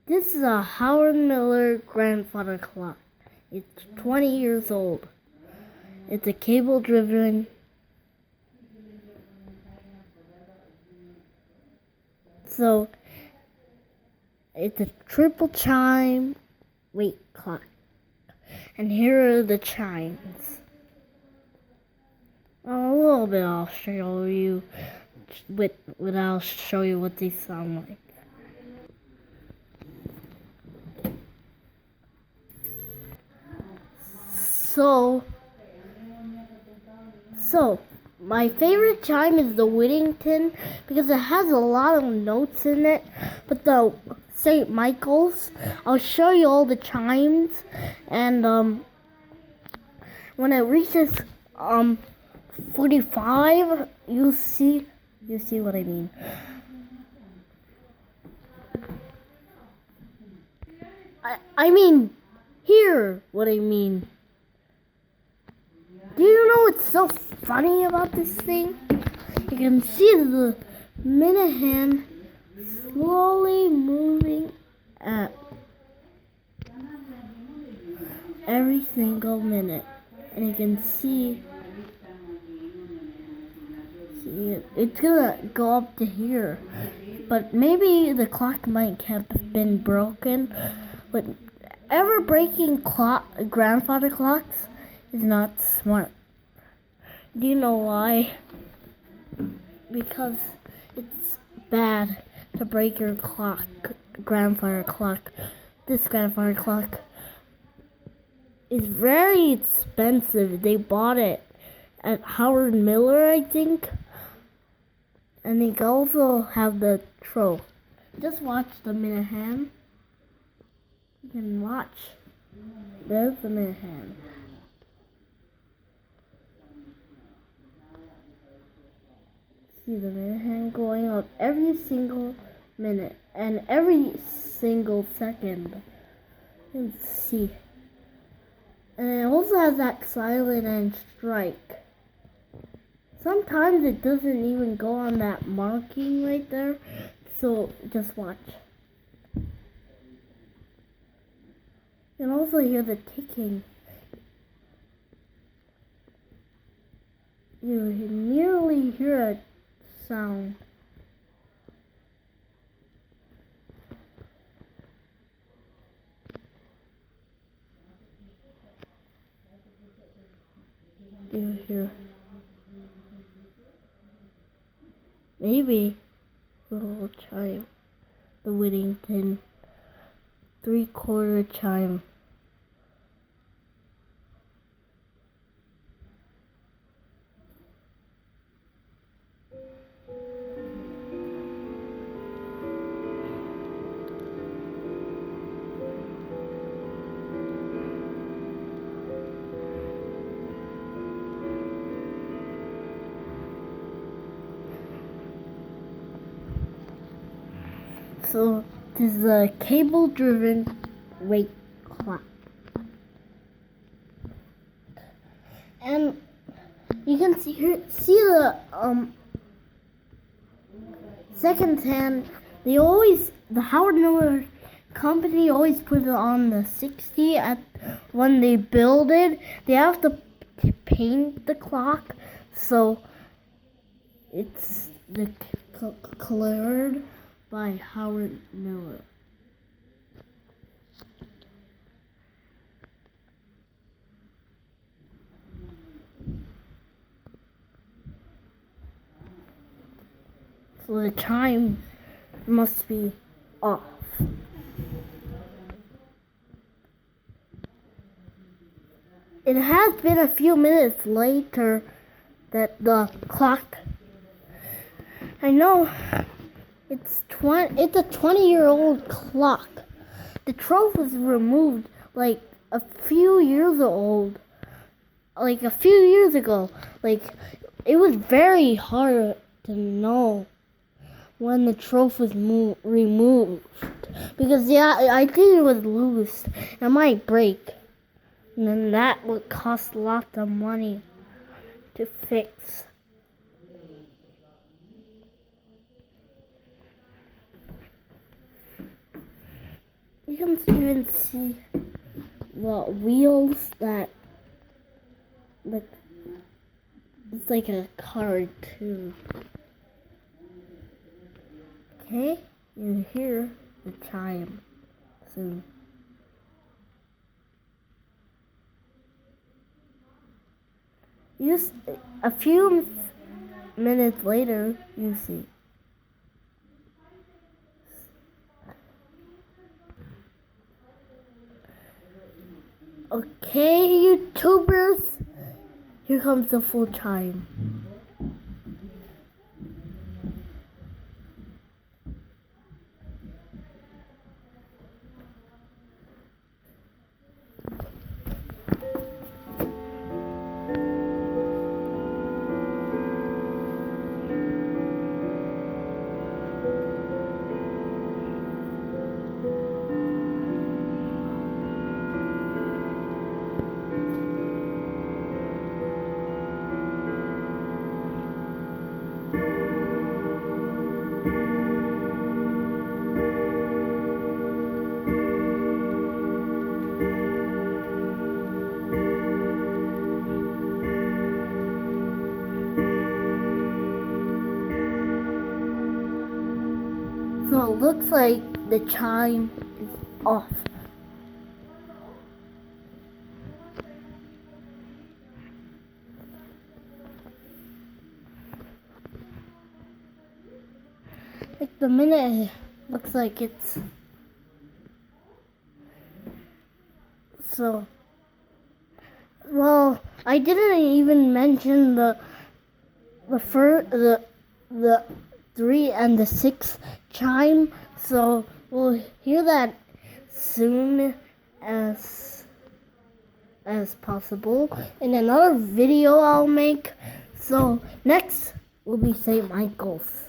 This is a Howard Miller grandfather clock. It's 20 years old. It's a cable-driven. So it's a triple chime weight clock. And here are the chimes. A little bit I'll show you what they sound like. So my favorite chime is the Whittington because it has a lot of notes in it. But the St. Michael's, I'll show you all the chimes, and when it reaches 45, you see what I mean. I mean, hear what I mean. Do you know what's so funny about this thing? You can see the minute hand slowly moving at every single minute. And you can see it. It's gonna go up to here. But maybe the clock might have been broken. But ever breaking grandfather clocks is not smart. Do you know why? Because it's bad to break your grandfather clock. This grandfather clock is very expensive. They bought it at Howard Miller, I think. And they also have the trough. Just watch the minute hand. You can watch. There's the minute hand. See the minute hand going up every single minute and every single second. You can see. And it also has that silent and strike. Sometimes it doesn't even go on that marking right there. So just watch. You can also hear the ticking. You can nearly hear a sound. You hear maybe the little chime, the Whittington 3/4 chime. So this is a cable-driven weight clock, and you can see the second hand. The Howard Miller company always put it on the 60 when they build it. They have to paint the clock, so it's colored by Howard Miller. So the chime must be off. It has been a few minutes later that the clock. I know it's a 20-year-old clock. The trough was removed like a few years ago. Like it was very hard to know when the trough was removed because I think it was loose. It might break, and then that would cost lots of money to fix. You can even see the wheels that look. It's like a car too. Okay, you hear the chime soon. A few minutes later, you see. Okay, YouTubers, here comes the full chime. So it looks like the chime is off. Like the minute looks like it's so. Well, I didn't even mention the 3 and the 6 chime, so we'll hear that soon as possible in another video I'll make. So next will be St. Michael's.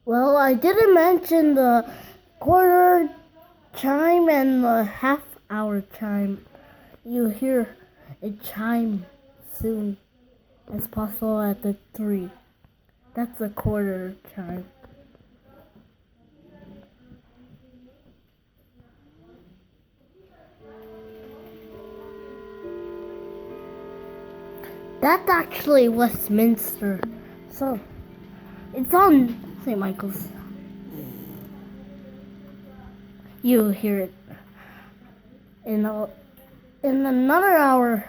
Well, I didn't mention the quarter chime and the half-hour chime. You hear a chime soon as possible at the 3. That's the quarter chime. That's actually Westminster. So it's on St. Michael's. You hear it in another hour.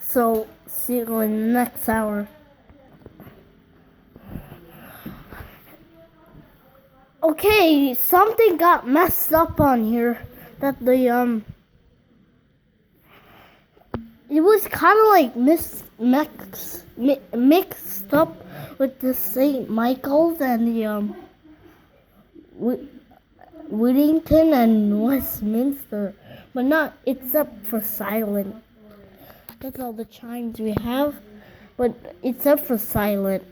So see you in the next hour. Okay, something got messed up on here. That it was kind of like mixed up with the St. Michael's and the Whittington and Westminster, but not except for silent. That's all the chimes we have, but except for silent.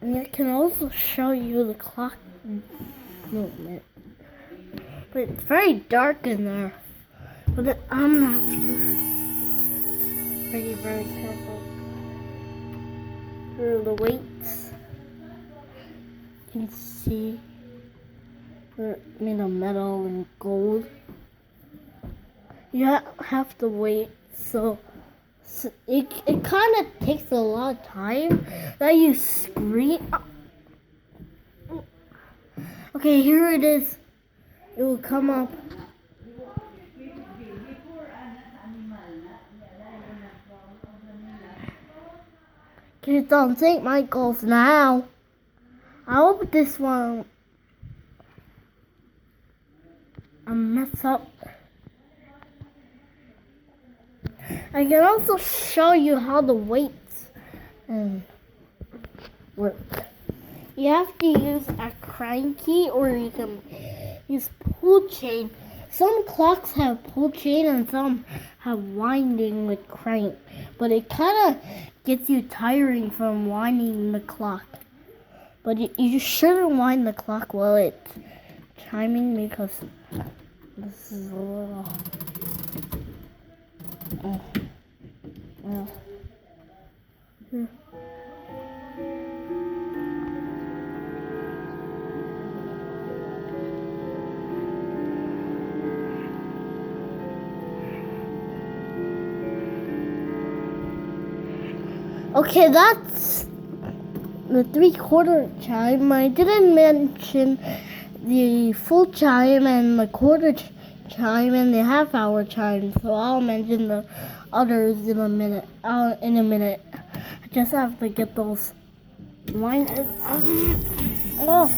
And I can also show you the clock movement, but it's very dark in there. But I'm not very careful. For the weights, you can see they're made of metal and gold. You have to wait, so it kind of takes a lot of time that you scream. Okay, here it is. It will come up. It's on St. Michael's now. I hope this one mess up. I can also show you how the weights work. You have to use a cranky or you can use pull chain Some clocks have pull chain and some have winding with crank, but it kind of gets you tiring from winding the clock. But you shouldn't wind the clock while it's chiming because this is a little. Oh, well. Here. Okay, that's the 3/4 chime. I didn't mention the full chime and the quarter chime and the half-hour chime, so I'll mention the others in a minute. I just have to get those winded. Oh,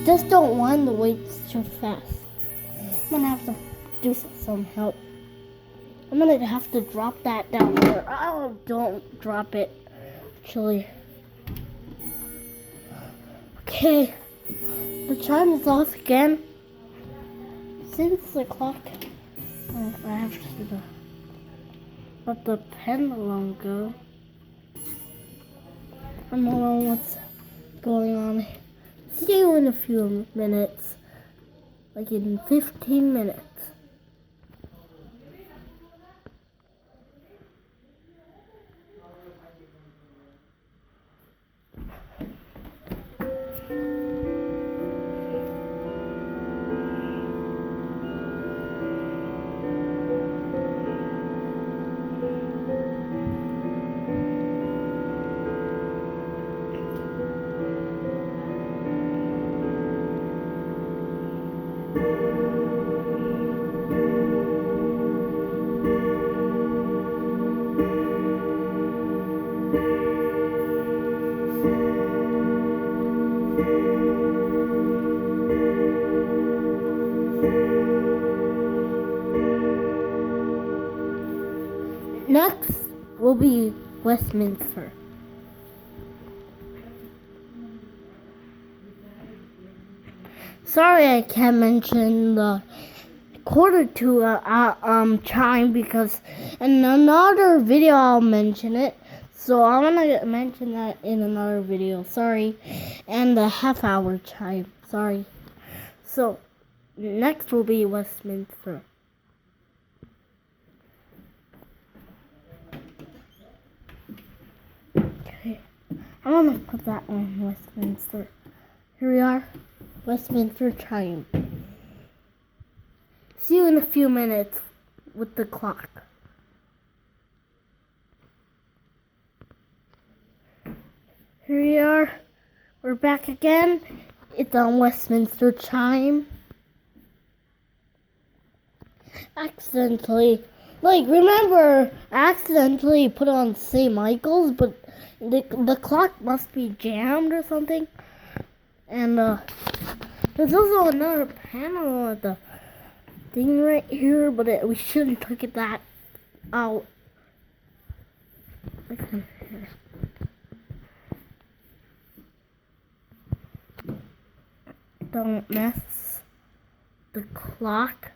just don't wind the weights too fast. I'm gonna have to do some help. I'm gonna have to drop that down there. Oh, don't drop it. Actually. Okay, the chime is off again. Since the clock, I have to let the pendulum go. I don't know what's going on. See you in a few minutes, like in 15 minutes. Next will be Westminster. Sorry I can't mention the quarter to chime because in another video I'll mention it. So I'm gonna mention that in another video. Sorry. And the half-hour chime. Sorry. So next will be Westminster. Okay. I'm gonna put that on Westminster. Here we are. Westminster chime. See you in a few minutes with the clock. Here we are. We're back again. It's on Westminster chime. Remember, accidentally put on St. Michael's, but the clock must be jammed or something. And there's also another panel at the thing right here, but we shouldn't take that out. Okay. Don't mess the clock.